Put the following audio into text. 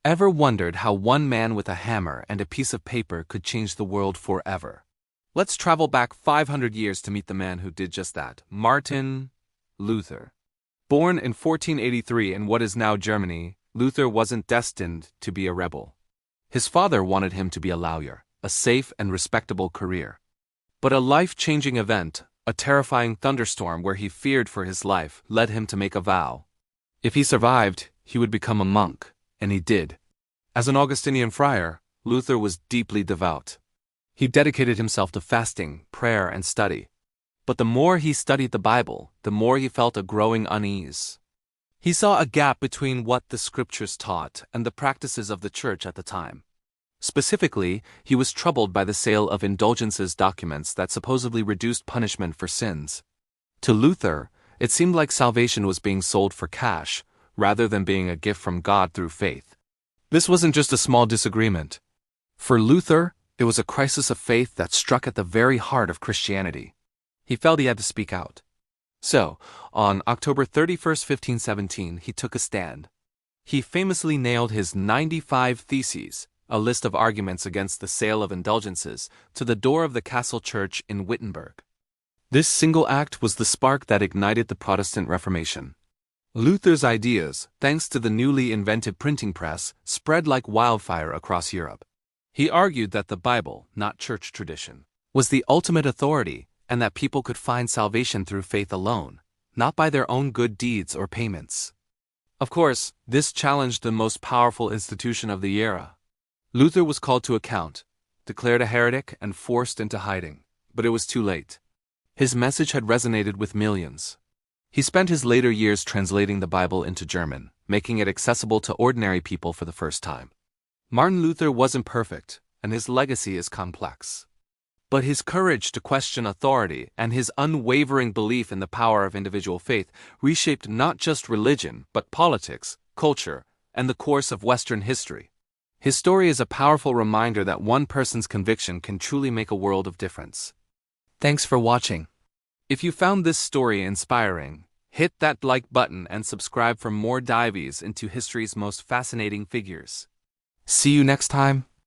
Ever wondered how one man with a hammer and a piece of paper could change the world forever? Let's travel back 500 years to meet the man who did just that, Martin Luther. Born in 1483 in what is now Germany, Luther wasn't destined to be a rebel. His father wanted him to be a lawyer, a safe and respectable career. But a life-changing event, a terrifying thunderstorm where he feared for his life, led him to make a vow. If he survived, he would become a monk, and he did. As an Augustinian friar, Luther was deeply devout. He dedicated himself to fasting, prayer, and study. But the more he studied the Bible, the more he felt a growing unease. He saw a gap between what the scriptures taught and the practices of the church at the time. Specifically, he was troubled by the sale of indulgences documents that supposedly reduced punishment for sins. To Luther, it seemed like salvation was being sold for cash, rather than being a gift from God through faith. This wasn't just a small disagreement. For Luther, it was a crisis of faith that struck at the very heart of Christianity. He felt he had to speak out. So, on October 31st, 1517, he took a stand. He famously nailed his 95 Theses, a list of arguments against the sale of indulgences, to the door of the castle church in Wittenberg. This single act was the spark that ignited the Protestant Reformation. Luther's ideas, thanks to the newly invented printing press, spread like wildfire across Europe. He argued that the Bible, not church tradition, was the ultimate authority and that people could find salvation through faith alone, not by their own good deeds or payments. Of course, this challenged the most powerful institution of the era. Luther was called to account, declared a heretic, and forced into hiding, but it was too late. His message had resonated with millions. He spent his later years translating the Bible into German, making it accessible to ordinary people for the first time. Martin Luther wasn't perfect, and his legacy is complex. But his courage to question authority and his unwavering belief in the power of individual faith reshaped not just religion, but politics, culture, and the course of Western history. His story is a powerful reminder that one person's conviction can truly make a world of difference. Thanks for watching. If you found this story inspiring, hit that like button and subscribe for more dives into history's most fascinating figures. See you next time.